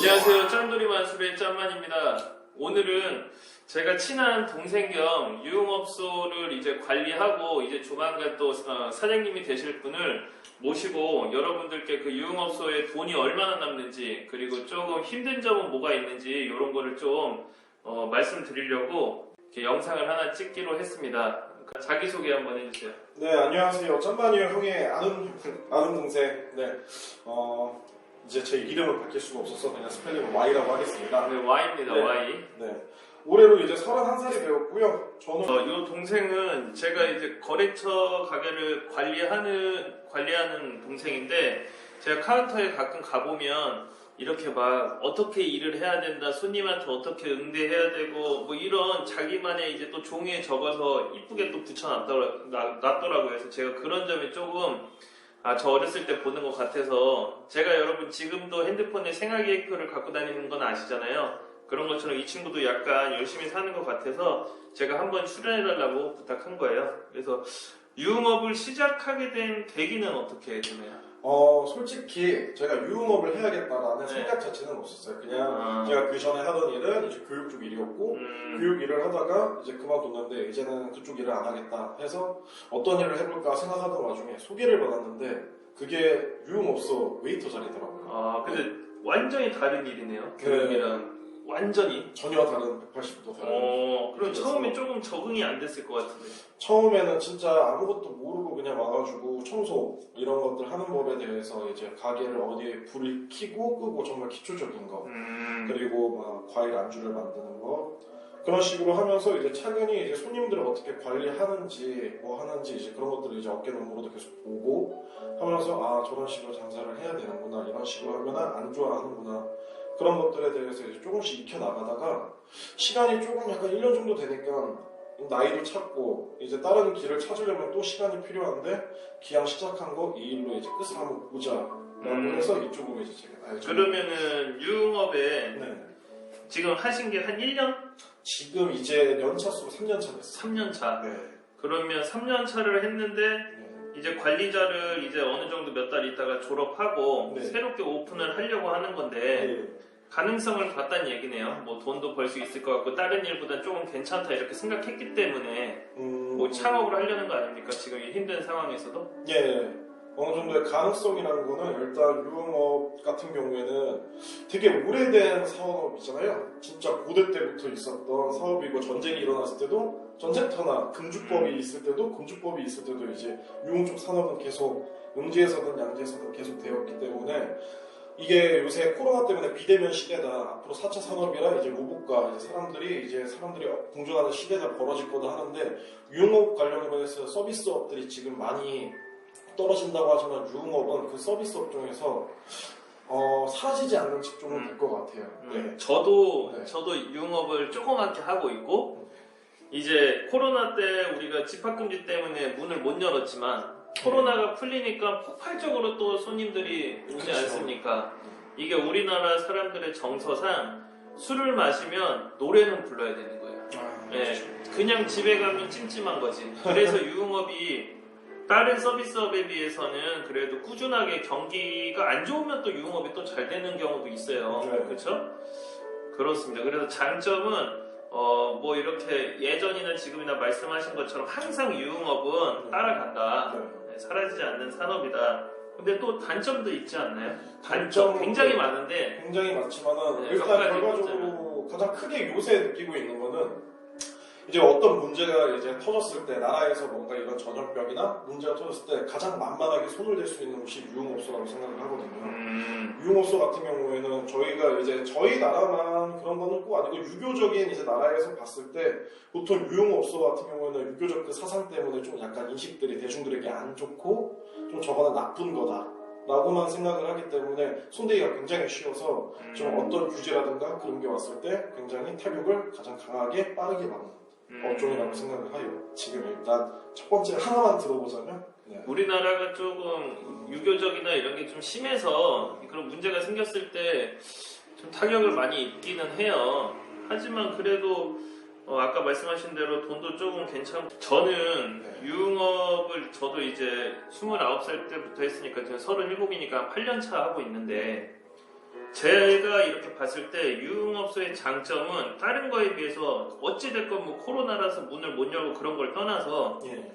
안녕하세요. 짠돌이 만수의 짠만입니다. 오늘은 제가 친한 동생 겸 유흥업소를 이제 관리하고 이제 조만간 또 사장님이 되실 분을 모시고 여러분들께 그 유흥업소에 돈이 얼마나 남는지 그리고 조금 힘든 점은 뭐가 있는지 이런 거를 좀 말씀드리려고 이렇게 영상을 하나 찍기로 했습니다. 자기소개 한번 해주세요. 네, 안녕하세요. 짠만이요 형의 아는 동생. 네, 이제 제 이름을 바뀔 수가 없어서 그냥 스펠링은 Y라고 하겠습니다. 네, Y입니다. 네. Y. 네, 올해로 이제 31살이 되었고요. 저는 이 동생은 제가 이제 거래처 가게를 관리하는 동생인데 제가 카운터에 가끔 가보면 이렇게 막 어떻게 일을 해야 된다, 손님한테 어떻게 응대해야 되고 뭐 이런 자기만의 이제 또 종이에 적어서 이쁘게 또 붙여놨더라고요. 그래서 제가 그런 점이 조금 저 어렸을 때 보는 것 같아서 제가 여러분 지금도 핸드폰에 생활계획표를 갖고 다니는 건 아시잖아요. 그런 것처럼 이 친구도 약간 열심히 사는 것 같아서 제가 한번 출연해달라고 부탁한 거예요. 그래서 유흥업을 시작하게 된 계기는 어떻게 되나요? 솔직히 제가 유흥업을 해야겠다라는 생각 자체는 없었어요. 그냥 제가 그 전에 하던 일은 이제 교육 쪽 일이었고 교육 일을 하다가 이제 그만뒀는데 이제는 그쪽 일을 안 하겠다 해서 어떤 일을 해볼까 생각하던 와중에 소개를 받았는데 그게 유흥업소 웨이터 자리더라고요. 근데 완전히 다른 일이네요. 교육이랑 완전히 전혀 다른 180도 다른. 그럼 처음에 조금 적응이 안 됐을 것 같은데. 처음에는 진짜 아무것도 모르고 그냥 와가지고 청소 이런 것들 하는 법에 대해서 이제 가게를 어디에 불을 켜고 끄고 정말 기초적인 거 그리고 막 과일 안주를 만드는 거 그런 식으로 하면서 이제 차근히 이제 손님들을 어떻게 관리하는지 뭐 하는지 이제 그런 것들을 이제 어깨너머로도 계속 보고 하면서 저런 식으로 장사를 해야 되는구나 이런 식으로 하면은 안 좋아하는구나 그런 것들에 대해서 이제 조금씩 익혀 나가다가 시간이 조금 약간 1년 정도 되니까 나이도 찾고 이제 다른 길을 찾으려면 또 시간이 필요한데 기왕 시작한 거 이 일로 이제 끝을 한번 보자라고 해서 이쪽으로 이제 제가 알죠. 그러면은 유흥업에 네. 지금 하신 게 한 1년? 지금 이제 연차수로 3년 차 됐어요. 3년 차. 네. 그러면 3년 차를 했는데 이제 관리자를 이제 어느 정도 몇 달 있다가 졸업하고 새롭게 오픈을 하려고 하는 건데 가능성을 봤다는 얘기네요. 뭐 돈도 벌 수 있을 것 같고 다른 일보다 조금 괜찮다 이렇게 생각했기 때문에 뭐 창업을 하려는 거 아닙니까? 지금 이 힘든 상황에서도? 예. 어느 정도의 가능성이라는 거는 일단 유흥업 같은 경우에는 되게 오래된 사업이잖아요. 진짜 고대 때부터 있었던 사업이고 전쟁이 일어났을 때도 전쟁터나 금주법이 있을 때도 금주법이 있을 때도 이제 유흥 쪽 산업은 계속 음지에서든 양지에서든 계속 되었기 때문에 이게 요새 코로나 때문에 비대면 시대다. 앞으로 4차 산업이라 이제 로봇과 이제 사람들이 공존하는 시대가 벌어질 거다 하는데 유흥업 관련해서 서비스업들이 지금 많이 떨어진다고 하지만 유흥업은 그 서비스업 중에서 사라지지 않는 직종은 될 것 같아요. 네. 저도 유흥업을 조그맣게 하고 있고 이제 코로나 때 우리가 집합금지 때문에 문을 못 열었지만 코로나가 풀리니까 폭발적으로 또 손님들이 오지 않습니까? 이게 우리나라 사람들의 정서상 술을 마시면 노래는 불러야 되는 거예요. 그냥 집에 가면 찜찜한 거지. 그래서 유흥업이 다른 서비스업에 비해서는 그래도 꾸준하게 경기가 안 좋으면 또 유흥업이 또 잘 되는 경우도 있어요. 그렇죠? 그렇습니다. 그래서 장점은 뭐 이렇게 예전이나 지금이나 말씀하신 것처럼 항상 유흥업은 따라간다. 사라지지 않는 산업이다. 근데 또 단점도 있지 않나요? 단점 굉장히 많은데 굉장히 많지만은 일단 결과적으로 가장 크게 요새 느끼고 있는 거는 이제 어떤 문제가 이제 터졌을 때 나라에서 뭔가 이런 전염병이나 문제가 터졌을 때 가장 만만하게 손을 댈 수 있는 곳이 유흥업소라고 생각을 하거든요. 유흥업소 같은 경우에는 저희가 이제 저희 나라만 그런 거는 꼭 아니고 유교적인 이제 나라에서 봤을 때 보통 유흥업소 같은 경우에는 유교적 그 사상 때문에 좀 약간 인식들이 대중들에게 안 좋고 좀 저거는 나쁜 거다. 라고만 생각을 하기 때문에 손대기가 굉장히 쉬워서 좀 어떤 규제라든가 그런 게 왔을 때 굉장히 타격을 가장 강하게 빠르게 받는 업종이라고 생각을 해요. 지금 일단 첫 번째 하나만 들어보자면 우리나라가 조금 유교적이나 이런 게 좀 심해서 그런 문제가 생겼을 때 좀 타격을 많이 입기는 해요. 하지만 그래도 아까 말씀하신 대로 돈도 조금 괜찮고 저는 유흥업을 저도 이제 29살 때부터 했으니까 제가 37이니까 8년 차 하고 있는데 제가 이렇게 봤을 때 유흥업소의 장점은 다른 거에 비해서 어찌됐건 뭐 코로나라서 문을 못 열고 그런 걸 떠나서 예.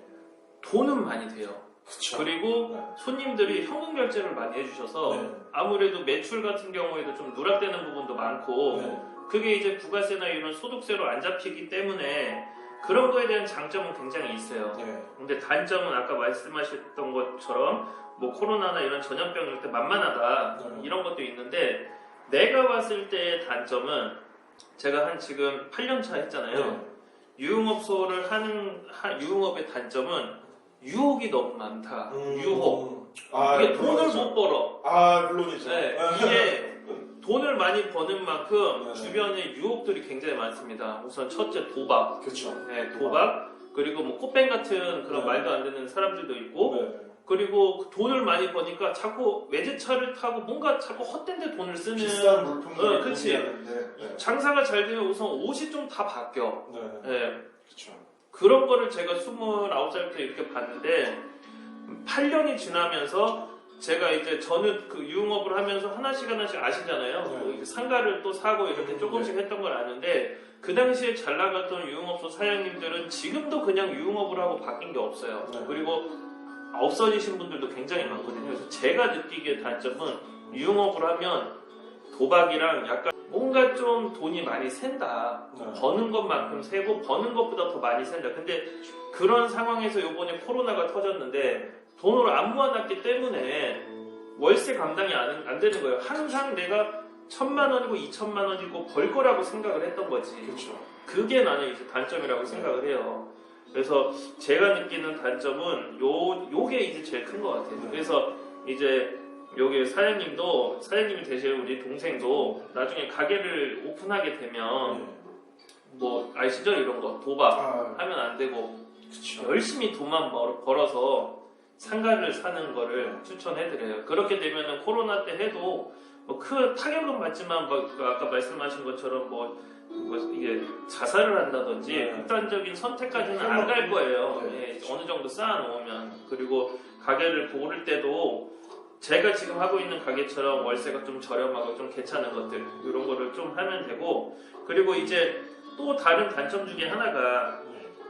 돈은 많이 돼요. 그쵸. 그리고 네. 손님들이 현금 결제를 많이 해주셔서 네. 아무래도 매출 같은 경우에도 좀 누락되는 부분도 많고 네. 그게 이제 부가세나 이런 소득세로 안 잡히기 때문에 그런 거에 대한 장점은 굉장히 있어요. 네. 근데 단점은 아까 말씀하셨던 것처럼 뭐 코로나나 이런 전염병 이럴 때 만만하다 네. 이런 것도 있는데 내가 봤을 때의 단점은 제가 한 지금 8년 차 했잖아요. 네. 유흥업소를 하는 유흥업의 단점은 유혹이 너무 많다. 유혹. 이게 돈을 못 벌어. 아, 물론이죠. 네, 이게 돈을 많이 버는 만큼 네. 주변에 유혹들이 굉장히 많습니다. 우선 첫째 도박. 그쵸. 네, 도박. 그리고 뭐 꽃뱀 같은 그런 네. 말도 안 되는 사람들도 있고 네. 그리고 그 돈을 많이 버니까 자꾸 외제차를 타고 뭔가 자꾸 헛된 데 돈을 쓰는 비싼 물품들이 그치. 구매하는데, 네. 장사가 잘 되면 우선 옷이 좀 다 바뀌어. 네. 네, 그쵸. 그런 거를 제가 29살부터 이렇게 봤는데 8년이 지나면서 제가 이제 저는 그 유흥업을 하면서 하나씩 아시잖아요. 네. 뭐 이렇게 상가를 또 사고 이렇게 조금씩 했던 걸 아는데 그 당시에 잘 나갔던 유흥업소 사장님들은 지금도 그냥 유흥업을 하고 바뀐 게 없어요. 네. 그리고 없어지신 분들도 굉장히 많거든요. 그래서 제가 느끼기에 단점은 유흥업을 하면 도박이랑 약간 뭔가 좀 돈이 많이 샌다. 네. 버는 것만큼 세고 버는 것보다 더 많이 샌다. 근데 그런 상황에서 요번에 코로나가 터졌는데 돈을 안 모아놨기 때문에 월세 감당이 안 되는 거예요. 항상 내가 1,000만 원이고 2,000만 원이고 벌 거라고 생각을 했던 거지. 그쵸. 그게 나는 이제 단점이라고 생각을 해요. 그래서 제가 느끼는 단점은 요게 이제 제일 큰 것 같아요. 네. 그래서 이제 여기 사장님이 되실 우리 동생도 나중에 가게를 오픈하게 되면 뭐 아시죠? 이런 거 도박 아, 하면 안 되고 그쵸. 열심히 돈만 벌어서 상가를 사는 거를 추천해드려요. 그렇게 되면은 코로나 때 해도 뭐 큰 타격은 받지만 뭐 아까 말씀하신 것처럼 뭐 이게 자살을 한다든지 네. 극단적인 선택까지는 안 갈 거예요. 네. 예, 어느 정도 쌓아놓으면. 그리고 가게를 고를 때도 제가 지금 하고 있는 가게처럼 월세가 좀 저렴하고 좀 괜찮은 것들 이런 거를 좀 하면 되고 그리고 이제 또 다른 단점 중에 하나가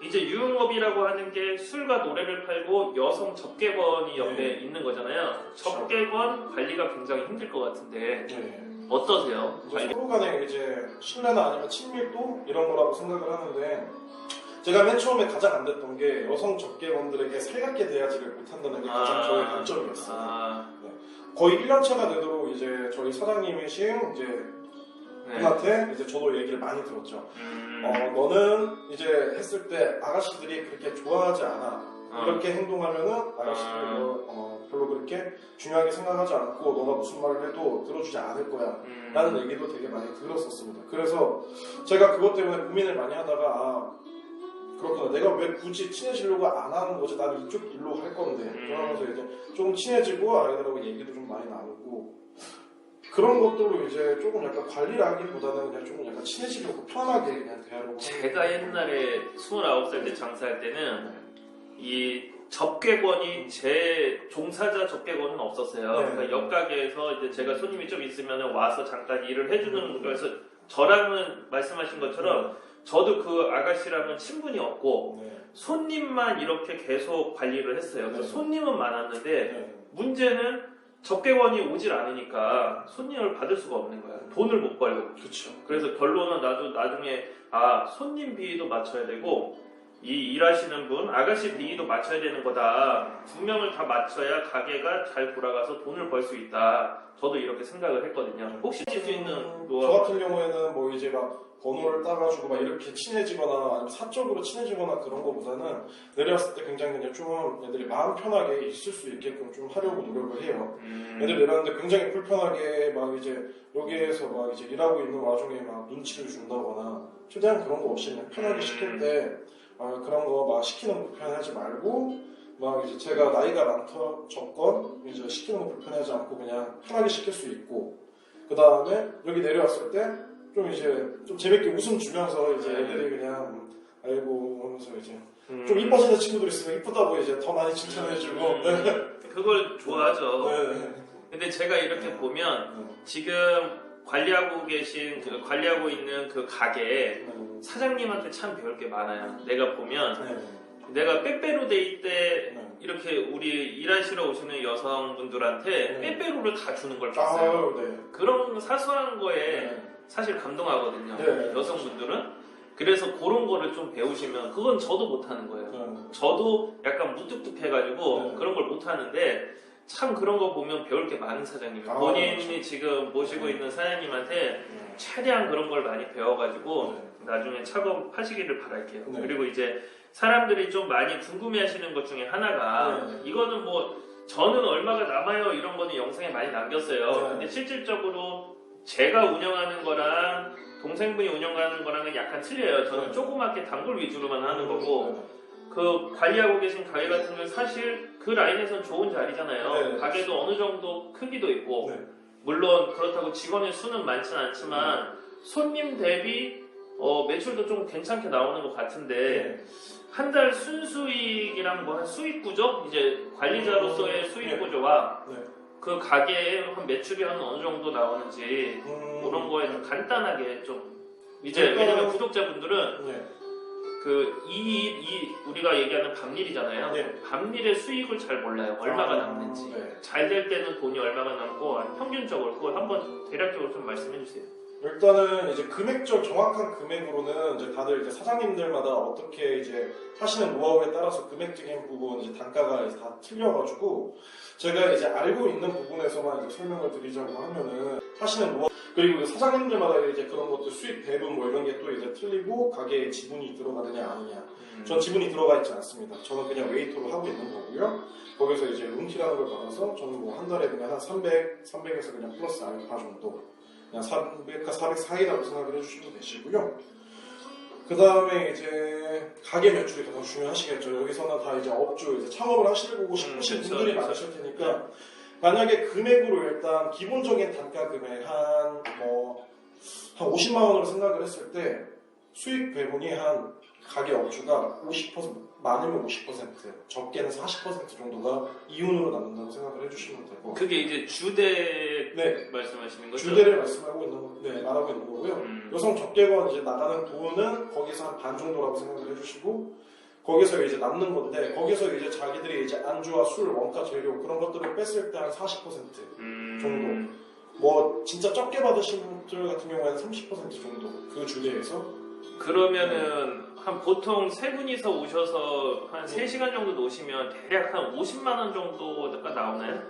이제 유흥업이라고 하는 게 술과 노래를 팔고 여성 접객원이 옆에 네. 있는 거잖아요. 접객원 관리가 굉장히 힘들 것 같은데 네. 어떠세요? 이제 서로 간에 이제 신뢰나 아니면 친밀도 이런 거라고 생각을 하는데 제가 맨 처음에 가장 안 됐던 게 여성 접객원들에게 살갑게 대하지를 못한다는 게 가장 저의 단점이었어요. 거의 1년차가 되도록 이제 저희 사장님이신 이제 네. 분한테 이제 저도 얘기를 많이 들었죠. 너는 이제 했을 때 아가씨들이 그렇게 좋아하지 않아. 이렇게 행동하면은 아가씨들이 별로 그렇게 중요하게 생각하지 않고 너가 무슨 말을 해도 들어주지 않을 거야. 라는 얘기도 되게 많이 들었었습니다. 그래서 제가 그것 때문에 고민을 많이 하다가 그렇구나. 내가 왜 굳이 친해지려고 안 하는 거지? 나는 이쪽 일로 할 건데. 그러면서 이제 좀 친해지고 아이들하고 얘기도 좀 많이 나누고 그런 것들로 이제 조금 약간 관리를 하기보다는 그냥 조금 약간 친해지려고 편하게 그냥 대하려고. 제가 옛날에 29살 때 장사할 때는 이 접객원이 제 종사자 접객원은 없었어요. 네. 그러니까 옆 가게에서 이제 제가 손님이 좀 있으면 와서 잠깐 일을 해주는 거여서 저랑은 말씀하신 것처럼 저도 그 아가씨랑은 친분이 없고 네. 손님만 이렇게 계속 관리를 했어요. 그래서 네. 손님은 많았는데 네. 문제는 접객원이 오질 않으니까 손님을 받을 수가 없는 거야. 돈을 못 벌고. 그쵸. 그래서 결론은 나도 나중에 손님 비위도 맞춰야 되고 이 일하시는 분 아가씨 비위도 맞춰야 되는 거다. 두 명을 다 맞춰야 가게가 잘 돌아가서 돈을 벌 수 있다. 저도 이렇게 생각을 했거든요. 혹시 할 수 있는 저 같은 경우에는 뭐 이제 막 번호를 따가지고 막 이렇게 친해지거나 아니면 사적으로 친해지거나 그런 거보다는 내려왔을 때 굉장히 그냥 좀 애들이 마음 편하게 있을 수 있게끔 좀 하려고 노력을 해요. 애들 내려왔는데 굉장히 불편하게 막 이제 여기에서 막 이제 일하고 있는 와중에 막 눈치를 준다거나 최대한 그런 거 없이 그냥 편하게 시킬 때 그런 거 막 시키는 거 불편해하지 말고 막 이제 제가 나이가 적건 이제 시키는 거 불편해하지 않고 그냥 편하게 시킬 수 있고 그 다음에 여기 내려왔을 때 좀 이제 좀 재밌게 웃음 주면서 이제 애들이 그냥 아이고 하면서 이제 좀 이뻐지는 친구들 있으면 이쁘다고 이제 더 많이 칭찬해주고 그걸 좋아하죠. 네. 근데 제가 이렇게 보면 지금 관리하고 있는 그 가게에 사장님한테 참 배울 게 많아요. 내가 보면 내가 빼빼로 데이 때 이렇게 우리 일하시러 오시는 여성분들한테 빼빼로를 다 주는 걸 봤어요. 그런 사소한 거에 사실 감동하거든요. 여성분들은. 그래서 그런 거를 좀 배우시면 그건 저도 못하는 거예요. 저도 약간 무뚝뚝해가지고 그런 걸 못하는데 참 그런 거 보면 배울 게 많은 사장님이에요. 본인이 지금 모시고 있는 사장님한테 최대한 그런 걸 많이 배워가지고 나중에 작업하시기를 바랄게요. 그리고 이제 사람들이 좀 많이 궁금해하시는 것 중에 하나가 이거는 뭐 저는 얼마가 남아요 이런 거는 영상에 많이 남겼어요. 근데 실질적으로 제가 운영하는 거랑 동생분이 운영하는 거랑은 약간 틀려요. 저는 조그맣게 단골 위주로만 하는 거고 그 관리하고 계신 가게 같은 경우는 사실 그 라인에선 좋은 자리잖아요. 가게도 어느 정도 크기도 있고 물론 그렇다고 직원의 수는 많지는 않지만 손님 대비 매출도 좀 괜찮게 나오는 것 같은데 한 달 순수익이랑 뭐 한 수익 구조? 이제 관리자로서의 수익 구조와 그 가게에 한 매출이 한 어느 정도 나오는지 그런 거에 좀 간단하게 좀 이제 왜냐면 구독자분들은 우리가 얘기하는 밤일이잖아요. 밤일의 수익을 잘 몰라요. 얼마가 남는지. 잘 될 때는 돈이 얼마가 남고 평균적으로 그걸 한번 대략적으로 좀 말씀해 주세요. 일단은 이제 정확한 금액으로는 이제 다들 이제 사장님들마다 어떻게 이제 하시는 노하우에 따라서 금액적인 부분 이제 단가가 이제 다 틀려가지고 제가 이제 알고 있는 부분에서만 이제 설명을 드리자고 하면은 하시는 노하우 그리고 사장님들마다 이제 그런 것도 수익 배분 뭐 이런 게 또 이제 틀리고 가게에 지분이 들어가느냐 아니냐. 전 지분이 들어가 있지 않습니다. 저는 그냥 웨이터로 하고 있는 거고요. 거기서 이제 룸티라는 걸 받아서 저는 뭐 한 달에 그냥 한 300에서 그냥 플러스 알파 정도. 그냥 300과 400 사이라고 생각을 해주시면 되시고요. 그 다음에 이제 가게 매출이 가장 중요하시겠죠. 여기서는 다 이제 업주, 이제 창업을 하시고 싶으신 분들이 많으실 테니까 만약에 금액으로 일단 기본적인 단가 금액 한 50만 원으로 생각을 했을 때 수익 배분이 한 가게 업주가 50% 많으면 50% 적게는 40% 정도가 이윤으로 남는다고 생각을 해주시면 되고 그게 이제 주대 말씀하시는 거죠? 주대를 말하고 있는 거고요. 여성 접객원 이제 나가는 돈은 거기서 한 반 정도라고 생각을 해주시고 거기서 이제 남는 건데 거기서 이제 자기들이 이제 안주와 술, 원가 재료 그런 것들을 뺐을 때 한 40% 정도 뭐 진짜 적게 받으시는 분들 같은 경우에는 30% 정도 그 주대에서 그러면은 한 보통 세 분이서 오셔서 한 3시간 정도 노시면 대략 한 50만 원 정도가 나오나요?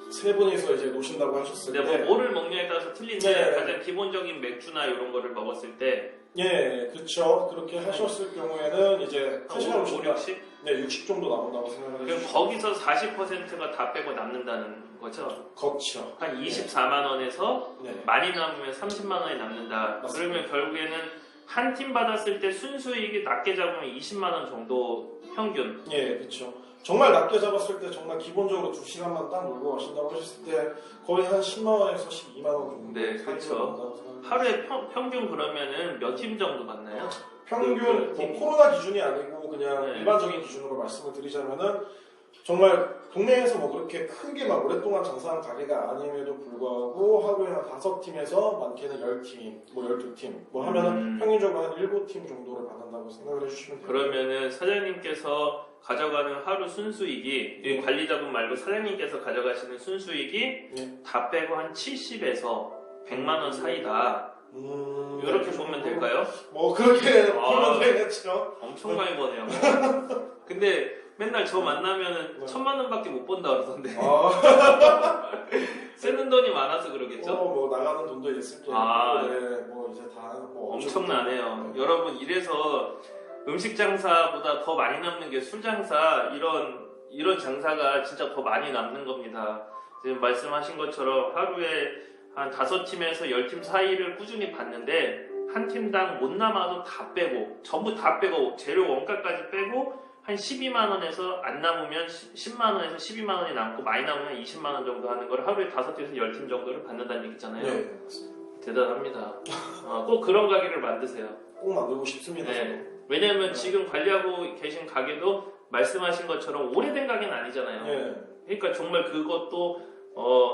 세 분이서 이제 노신다고 하셨을 때 뭐를 먹냐에 따라서 틀린데 가장 기본적인 맥주나 이런 거를 먹었을 때 그쵸. 그렇게 하셨을 경우에는 이제 1시간 5, 60? 60 정도 나온다고 생각을 그럼 해주시고 거기서 40%가 다 빼고 남는다는 거죠? 그렇죠. 한 24만 원에서 많이 남으면 30만 원이 남는다. 맞습니다. 그러면 결국에는 한 팀 받았을 때 순수익이 낮게 잡으면 20만 원 정도 평균. 그렇죠. 정말 낮게 잡았을 때 정말 기본적으로 2시간만 딱 놀고 가신다고 하셨을 때 거의 한 10만 원에서 12만 원 정도. 그렇죠. 하루에 평균 그러면은 몇 팀 정도 받나요? 평균 코로나 기준이 아니고 그냥 일반적인 기준으로 말씀을 드리자면은 정말 동네에서 뭐 그렇게 크게 막 오랫동안 장사한 가게가 아님에도 불구하고 하루에 한 5팀에서 많게는 10팀, 뭐 12팀 뭐 하면은 평균적으로 한 7팀 정도를 받는다고 생각을 해주시면 돼요. 그러면은 사장님께서 가져가는 하루 순수익이 관리자분 말고 사장님께서 가져가시는 순수익이 다 빼고 한 70에서 100만 원 사이다. 이렇게 보면 될까요? 뭐 그렇게 보면 되겠죠. 엄청 많이 버네요. 근데 맨날 저 만나면은 1000만 원밖에 못 번다 그러던데. 쓰는 돈이 많아서 그러겠죠? 뭐 나가는 돈도 있을 테고. 뭐 이제 다 뭐 엄청나네요. 여러분 이래서 음식 장사보다 더 많이 남는 게 술 장사 이런 장사가 진짜 더 많이 남는 겁니다. 지금 말씀하신 것처럼 하루에 한 5팀에서 10팀 사이를 꾸준히 받는데 한 팀당 못 남아도 다 빼고 전부 다 빼고 재료 원가까지 빼고 한 12만 원에서 안 남으면 10만 원에서 12만 원이 남고 많이 남으면 20만 원 정도 하는 걸 하루에 5팀에서 10팀 정도를 받는다는 얘기잖아요. 네, 맞습니다. 대단합니다. 꼭 그런 가게를 만드세요. 꼭 만들고 싶습니다. 왜냐하면 지금 관리하고 계신 가게도 말씀하신 것처럼 오래된 가게는 아니잖아요. 그러니까 정말 그것도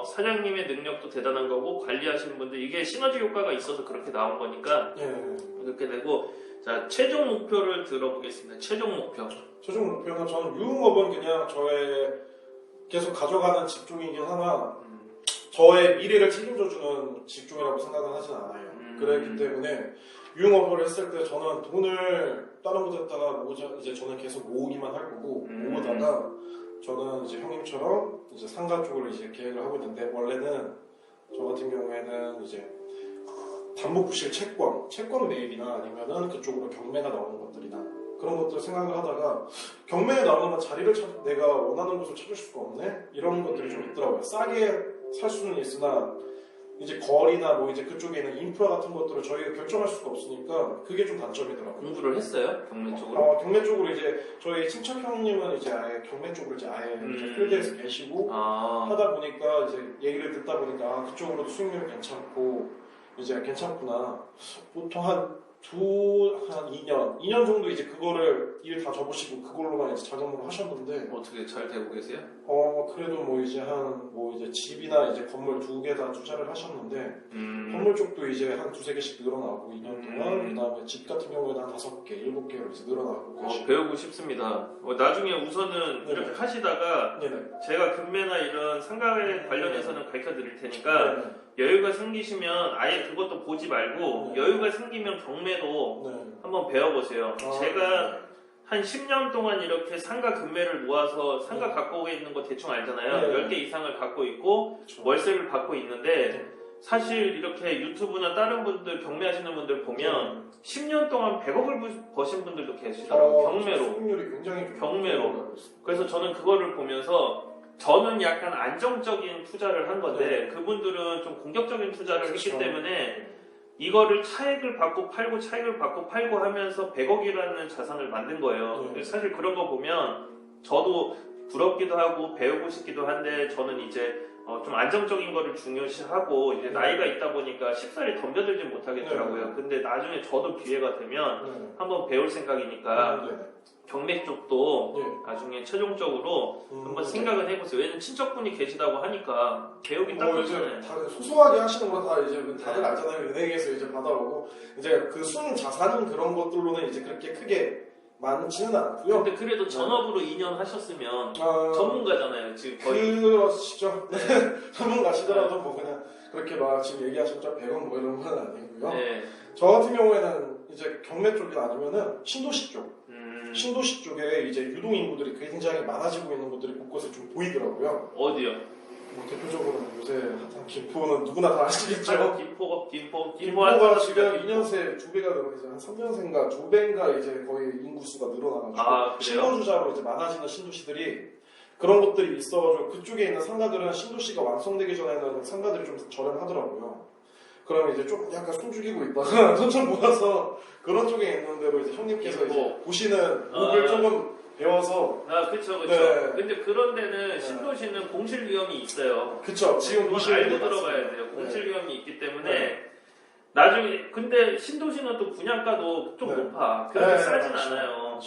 사장님의 능력도 대단한 거고 관리하시는 분들 이게 시너지 효과가 있어서 그렇게 나온 거니까 그렇게 되고 자 최종 목표를 들어보겠습니다. 최종 목표. 최종 목표는 저는 유흥업은 그냥 저의 계속 가져가는 직종이긴 하나 저의 미래를 책임져주는 직종이라고 생각은 하진 않아요. 그렇기 때문에 유흥업을 했을 때 저는 돈을 다른 곳에다가 이제 저는 계속 모으기만 할 거고 모으다가 저는 이제 형님처럼 이제 상가 쪽으로 이제 계획을 하고 있는데 원래는 저 같은 경우에는 이제 담보부실 채권 매입이나 아니면은 그쪽으로 경매가 나오는 것들이나 그런 것들 생각을 하다가 경매에 나오면 자리를 내가 원하는 곳을 찾을 수가 없네 이런 것들이 좀 있더라고요. 싸게 살 수는 있으나 이제 거리나 뭐 이제 그쪽에 있는 인프라 같은 것들을 저희가 결정할 수가 없으니까 그게 좀 단점이더라고요. 공부를 했어요? 경매 쪽으로? 경매 쪽으로 이제 저희 친척 형님은 이제 아예 경매 쪽으로 이제 아예 이제 필드에서 계시고 하다 보니까 이제 얘기를 듣다 보니까 그쪽으로도 수익률이 괜찮고 이제 괜찮구나. 보통 한 2년 정도 이제 그거를 일 다 접으시고 그걸로만 이제 자금으로 하셨는데 어떻게 잘 되고 계세요? 그래도 뭐 이제 이제 집이나 이제 건물 2개 다 투자를 하셨는데 건물 쪽도 이제 한 2-3개씩 늘어나고 2년 동안 그다음에 집 같은 경우에는 한 5개, 7개로 이제 늘어나고 배우고 싶습니다. 나중에 우선은 네네. 이렇게 하시다가 네네. 제가 금매나 이런 상가에 관련해서는 가르쳐 드릴 테니까 여유가 생기시면 아예 그것도 보지 말고 여유가 생기면 경매도 한번 배워보세요. 제가 한 10년 동안 이렇게 상가 금매를 모아서 상가 갖고 있는 거 대충 알잖아요. 10개 이상을 갖고 있고 그렇죠. 월세를 받고 있는데 사실 이렇게 유튜브나 다른 분들 경매하시는 분들 보면 10년 동안 100억을 버신 분들도 계시더라고요. 경매로. 수익률이 굉장히 경매로. 그래서 저는 그거를 보면서 저는 약간 안정적인 투자를 한 건데 그분들은 좀 공격적인 투자를 했기 때문에 이거를 차익을 받고 팔고 차익을 받고 팔고 하면서 100억이라는 자산을 만든 거예요. 사실 그런 거 보면 저도 부럽기도 하고 배우고 싶기도 한데 저는 이제 좀 안정적인 거를 중요시하고 이제 나이가 있다 보니까 쉽사리 덤벼들지 못하겠더라고요. 근데 나중에 저도 기회가 되면 한번 배울 생각이니까 경매 쪽도 나중에 최종적으로 한번 생각을 해보세요. 왜냐면 친척분이 계시다고 하니까 배우기 딱 좋잖아요. 다들 소소하게 하시는 거 다 이제 다들 알잖아요. 은행에서 이제 받아오고 이제 그 순 자산 그런 것들로는 이제 그렇게 크게 많지는 않고요. 근데 그래도 전업으로 2년 하셨으면 전문가잖아요. 지금 거의. 그러시죠. 전문가시더라도 뭐 그냥 그렇게 막 지금 얘기하신 것 100원 뭐 이런 건 아니고요. 저 같은 경우에는 이제 경매 쪽이 아니면은 신도시 쪽. 신도시 쪽에 이제 유동 인구들이 굉장히 많아지고 있는 것들이 곳곳에 좀 보이더라고요. 어디요? 뭐 대표적으로는 요새 핫한 김포는 누구나 다 아시겠죠? 김포가 지금 2년 새 2배가 늘어나서 한 3년 새인가 2배인가 이제 거의 인구수가 늘어나가지고 신도주자로 이제 많아지는 신도시들이 그런 것들이 있어가지고 그쪽에 있는 상가들은 신도시가 완성되기 전에는 상가들이 좀 저렴하더라고요. 그러면 이제 좀 약간 손 죽이고 있다가 돈 좀 모아서 그런 쪽에 있는 대로 이제 형님께서 이제 보시는 목을 조금 배워서 그쵸. 근데 그런 데는 신도시는 공실 위험이 있어요. 그쵸. 지금 그건 알고 들어가야 돼요. 공실 위험이 있기 때문에 나중에 근데 신도시는 또 분양가도 좀 높아. 그렇게 싸진 않아요.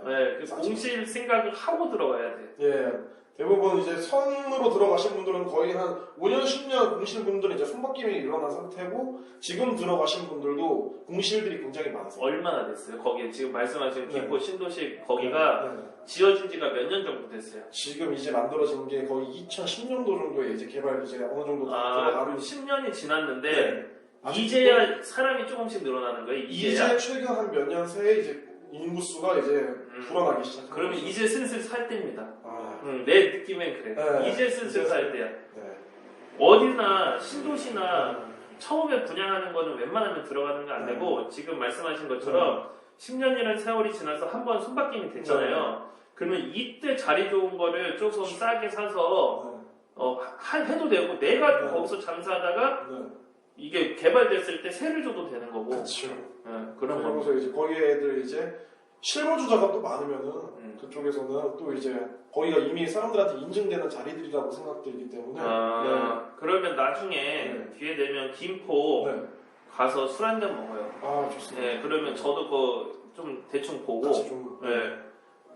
그렇죠. 공실 생각을 하고 들어가야 돼. 대부분 이제 선으로 들어가신 분들은 거의 한 5년, 10년 공실 분들은 이제 손바뀜이 일어난 상태고 지금 들어가신 분들도 공실들이 굉장히 많으세요. 얼마나 됐어요? 거기에 지금 말씀하신 김포 신도시 거기가 지어진 지가 몇 년 정도 됐어요? 지금 이제 만들어진 게 거의 2010년도 정도에 이제 개발 이제 어느 정도 들어가는 10년이 지났는데 이제야 사람이 조금씩 늘어나는 거예요? 이제 최근 한 몇 년 새에 이제 인구수가 이제 불어나기 시작합니다. 그러면 이제 슬슬 살 때입니다. 내 느낌엔 그래. 이제 슬슬 살 때야. 어디나 신도시나 처음에 분양하는 거는 웬만하면 들어가는 거 안 되고 지금 말씀하신 것처럼 10년이라는 세월이 지나서 한번 손바뀜이 됐잖아요. 그러면 이때 자리 좋은 거를 조금 싸게 사서 해도 되고 내가 거기서 장사하다가 이게 개발됐을 때 세를 줘도 되는 거고. 그렇죠. 그런 거. 그러면서 이제 거기 애들 이제 실거주자가 또 많으면은 그쪽에서는 또 이제 거기가 이미 사람들한테 인증되는 자리들이라고 생각들이기 때문에. 그러면 나중에 기회 되면 김포 가서 술 한잔 먹어요. 좋습니다. 그러면 저도 그 좀 대충 보고. 좀.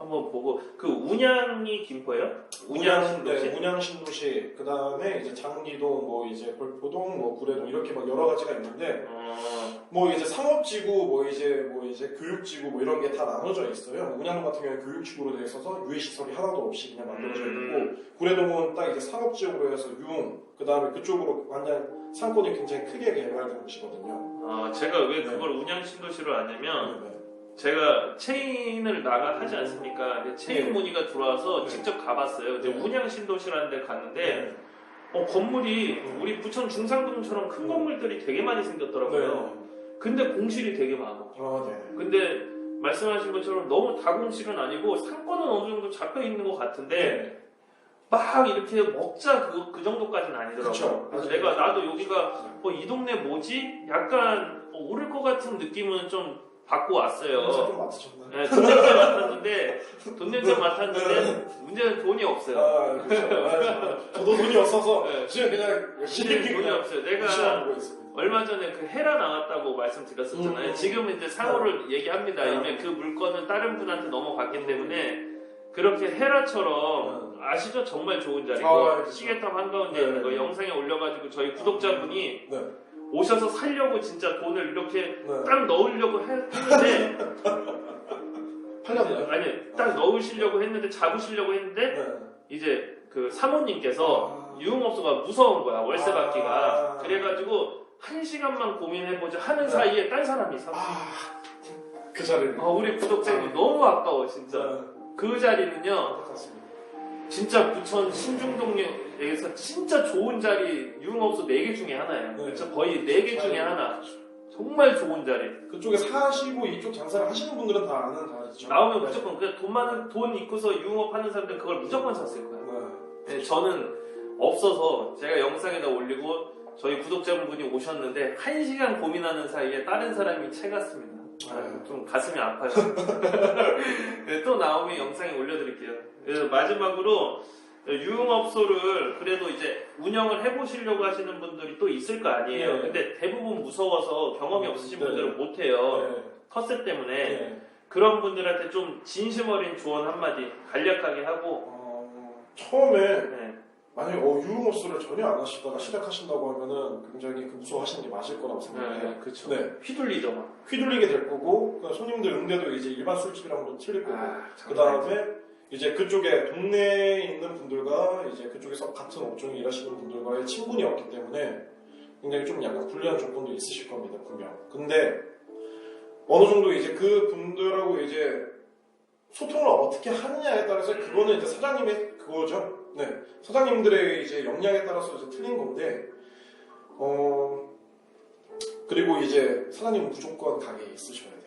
한번 보고 그 운양이 김포예요? 운양 신도시. 네, 운양 신도시. 그 다음에 이제 장리동, 뭐 이제 골포동, 뭐 구례동 이렇게 막 여러 가지가 있는데 뭐 이제 상업지구, 뭐 이제 교육지구 뭐 이런 게 다 나눠져 있어요. 운양동 같은 경우는 교육지구로 되어 있어서 유해 시설이 하나도 없이 그냥 만들어져 있고 구례동은 딱 이제 상업지역으로 해서 그 다음에 그쪽으로 완전 상권이 굉장히 크게 개발된 곳이거든요. 제가 왜 그걸 운양 신도시로 아냐면 제가 체인을 하지 않습니까? 근데 체인 문의가 들어와서 직접 가봤어요. 이제 운양 신도시라는 데 갔는데 건물이 우리 부천 중상동처럼 큰 건물들이 되게 많이 생겼더라고요. 근데 공실이 되게 많아. 근데 말씀하신 것처럼 너무 다공실은 아니고 상권은 어느 정도 잡혀 있는 것 같은데 막 이렇게 먹자 그 정도까지는 아니더라고요. 그래서 나도 여기가 이 동네 뭐지? 약간 오를 것 같은 느낌은 좀 받고 왔어요. 좀 맡으셨나요? 네, 돈 냄새 맡았는데 문제는 돈이 없어요. 그렇죠. 저도 돈이 없어서 지금 그냥 열심히 돈이 없어요. 내가 얼마 전에 그 헤라 나왔다고 말씀드렸었잖아요. 지금은 이제 상호를 얘기합니다. 이미 그 물건은 다른 분한테 넘어갔기 때문에 그렇게 헤라처럼 아시죠? 정말 좋은 자리고 시계탑 한가운데 있는 거 영상에 올려가지고 저희 구독자분이 오셔서 살려고 진짜 돈을 이렇게 딱 넣으려고 했는데 팔렸나요? 아니 딱 넣으시려고 했는데 잡으시려고 했는데 이제 그 사모님께서 유흥업소가 무서운 거야 월세 받기가 그래가지고 1시간만 고민해보자 하는 사이에 딴 사람이 샀어. 그 자리를 우리 구독자님 너무 아까워 진짜. 그 자리는요 진짜 부천 신중동에서 진짜 좋은 자리 유흥업소 4개 중에 하나예요. 그렇죠? 거의 4개 중에 하나. 정말 좋은 자리. 그쪽에 사시고 이쪽 장사를 하시는 분들은 다 아는 자리죠. 나오면 무조건 그냥 돈 있고서 유흥업 하는 사람들 그걸 무조건 샀을 거예요. 네, 저는 없어서 제가 영상에다 올리고 저희 구독자분이 오셨는데 1시간 고민하는 사이에 다른 사람이 채갔습니다. 좀 가슴이 아파요. 또 나오면 영상에 올려드릴게요. 그래서 마지막으로 유흥업소를 그래도 이제 운영을 해보시려고 하시는 분들이 또 있을 거 아니에요. 근데 대부분 무서워서 경험이 없으신 분들은 못해요. 텃세 때문에. 그런 분들한테 좀 진심 어린 조언 한마디 간략하게 하고 처음에 만약에 유흥업소를 전혀 안 하시다가 시작하신다고 하면은 굉장히 무서워하시는 게 맞을 거라고 생각해요. 그렇죠. 휘둘리죠 막. 휘둘리게 될 거고 손님들 응대도 이제 일반 술집이랑은 좀 틀릴 거고 그 다음에 이제 그쪽에 동네에 있는 분들과 이제 그쪽에서 같은 업종에 일하시는 분들과의 친분이 없기 때문에 굉장히 좀 약간 불리한 조건도 있으실 겁니다 분명. 근데 어느 정도 이제 그 분들하고 이제 소통을 어떻게 하느냐에 따라서 그거는 이제 사장님의 그거죠. 사장님들의 이제 역량에 따라서 이제 틀린 건데, 그리고 이제 사장님은 무조건 가게에 있으셔야 돼요.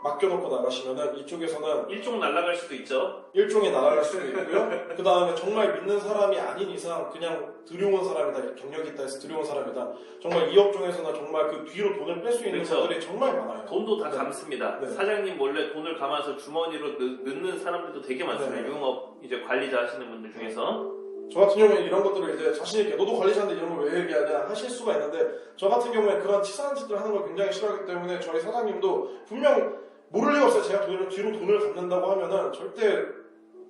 맡겨놓고 나가시면은 이쪽에서는 일종 날아갈 수도 있죠. 일종이 날아갈 수도 있고요. 그 다음에 정말 믿는 사람이 아닌 이상 그냥 들여온 사람이다, 경력이 있다 해서 들여온 사람이다. 정말 이 업종에서는 정말 그 뒤로 돈을 뺄 수 있는 분들이 정말 많아요. 돈도 다 감습니다. 사장님 몰래 돈을 감아서 주머니로 넣는 사람들도 되게 많습니다. 유흥업 이제 관리자 하시는 분들 중에서. 저 같은 경우에 이런 것들을 이제 자신있게 너도 관리자인데 이런 걸 왜 얘기하냐 하실 수가 있는데 저 같은 경우에 그런 치사한 짓들 하는 걸 굉장히 싫어하기 때문에 저희 사장님도 분명 모를 리가 없어요. 제가 뒤로 돈을 갚는다고 하면은 절대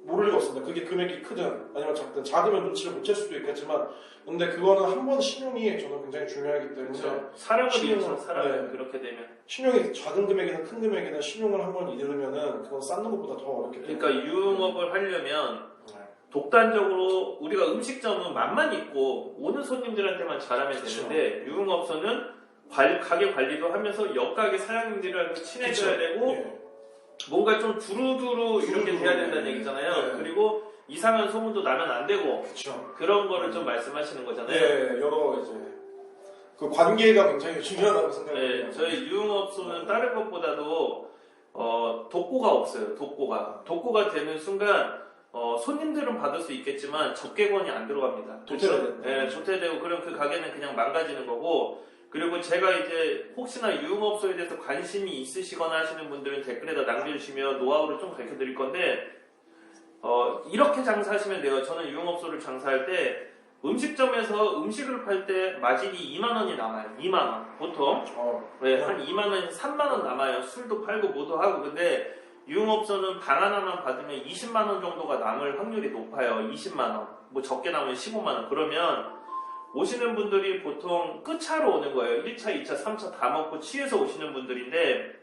모를 리가 없습니다. 그게 금액이 크든 아니면 작든 작으면 눈치를 못 챌 수도 있겠지만 근데 그거는 한 번 신용이 저는 굉장히 중요하기 때문에 사람을 잃죠. 사람을 그렇게 되면 신용이 작은 금액이든 큰 금액이든 신용을 한 번 잃으면은 그건 쌓는 것보다 더 어렵기 때문에 그러니까 유흥업을 하려면 독단적으로 우리가 음식점은 맛만 있고 오는 손님들한테만 잘하면 되는데 유흥업소는 가게 관리도 하면서 옆가게 사장님들이랑 친해져야 되고 뭔가 좀 두루두루 이렇게 돼야 된다는 얘기잖아요. 그리고 이상한 소문도 나면 안 되고 그런 거를 좀 말씀하시는 거잖아요. 여러 이제 그 관계가 굉장히 중요하다고 생각해요. 저희 유흥업소는 다른 것보다도 독고가 없어요. 독고가 되는 순간 손님들은 받을 수 있겠지만 접객원이 안 들어갑니다. 조퇴되고 그럼 그 가게는 그냥 망가지는 거고 그리고 제가 이제 혹시나 유흥업소에 대해서 관심이 있으시거나 하시는 분들은 댓글에다 남겨주시면 노하우를 좀 가르쳐 드릴 건데 이렇게 장사하시면 돼요. 저는 유흥업소를 장사할 때 음식점에서 음식을 팔 때 마진이 2만원이 남아요. 2만원 보통 한 2만원, 3만원 남아요. 술도 팔고 뭐도 하고 근데 유흥업소는 방 하나만 받으면 20만 원 정도가 남을 확률이 높아요. 20만 원. 뭐 적게 나오면 15만 원. 그러면 오시는 분들이 보통 끝차로 오는 거예요. 1차, 2차, 3차 다 먹고 취해서 오시는 분들인데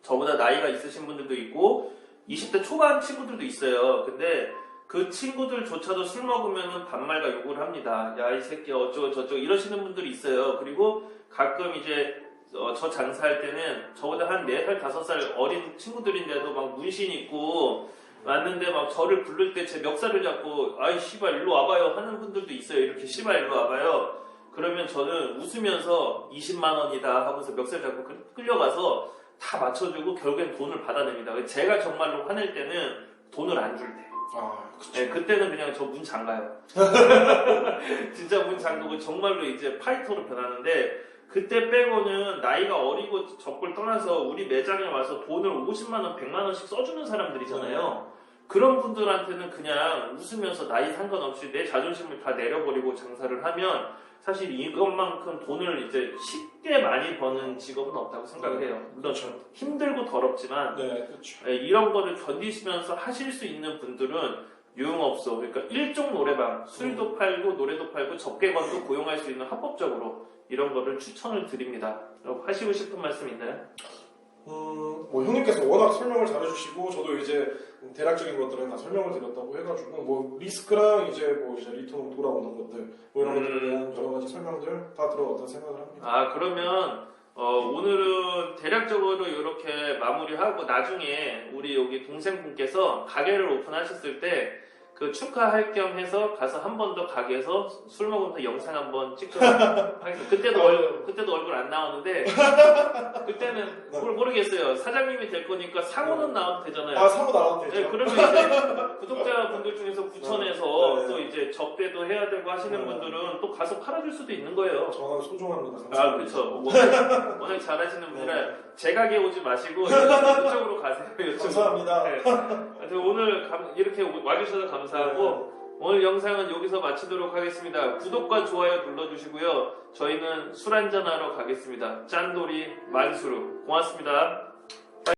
저보다 나이가 있으신 분들도 있고 20대 초반 친구들도 있어요. 근데 그 친구들조차도 술 먹으면 반말과 욕을 합니다. 야, 이 새끼 어쩌고 저쩌고 이러시는 분들이 있어요. 그리고 가끔 이제 저 장사할 때는 저보다 한 4살, 5살 어린 친구들인데도 막 문신 있고 왔는데 막 저를 부를 때 제 멱살을 잡고 아이 씨발 일로 와봐요 하는 분들도 있어요. 이렇게 씨발 일로 와봐요. 그러면 저는 웃으면서 20만 원이다 하면서 멱살 잡고 끌려가서 다 맞춰주고 결국엔 돈을 받아냅니다. 제가 정말로 화낼 때는 돈을 안 줄 때. 그쵸. 네, 그때는 그냥 저 문 잠가요. 진짜 문 잠그고 정말로 이제 파이터로 변하는데 그때 빼고는 나이가 어리고 적을 떠나서 우리 매장에 와서 돈을 50만 원, 100만 원씩 써주는 사람들이잖아요. 그런 분들한테는 그냥 웃으면서 나이 상관없이 내 자존심을 다 내려버리고 장사를 하면 사실 이것만큼 돈을 이제 쉽게 많이 버는 직업은 없다고 생각을 해요. 물론 힘들고 더럽지만 네, 그렇죠. 이런 거를 견디시면서 하실 수 있는 분들은 유흥업소, 그러니까 일종 노래방, 술도 팔고 노래도 팔고 접객원도 고용할 수 있는 합법적으로 이런 거를 추천을 드립니다. 하시고 싶은 말씀 있나요? 뭐 형님께서 워낙 설명을 잘해주시고 저도 이제 대략적인 것들은 다 설명을 드렸다고 해가지고 뭐 리스크랑 이제 리턴 돌아오는 것들 뭐 이런 것들에 대한 여러 가지 설명들 다 들어왔다고 생각을 합니다. 그러면 오늘은 대략적으로 이렇게 마무리하고 나중에 우리 여기 동생분께서 가게를 오픈하셨을 때 그 축하할 겸 해서 가서 한 번 더 가게에서 술 먹으면서 영상 한번 찍도록 하겠습니다. 그때도 얼굴 안 나오는데 그때는 모르겠어요. 사장님이 될 거니까 상호는 나와도 되잖아요. 상호 나와도 되죠. 네, 그러면 이제 구독자분들 중에서 부천에서 또 이제 접대도 해야 되고 하시는 분들은 또 가서 팔아줄 수도 있는 거예요. 저는 소중합니다. 감사합니다. 그렇죠. 워낙 잘하시는 분이라 제 가게 오지 마시고 이쪽으로 가세요. 감사합니다. 네. 오늘 이렇게 와주셔서 감사하고 오늘 영상은 여기서 마치도록 하겠습니다. 구독과 좋아요 눌러주시고요. 저희는 술 한잔하러 가겠습니다. 짠돌이 만수르 고맙습니다.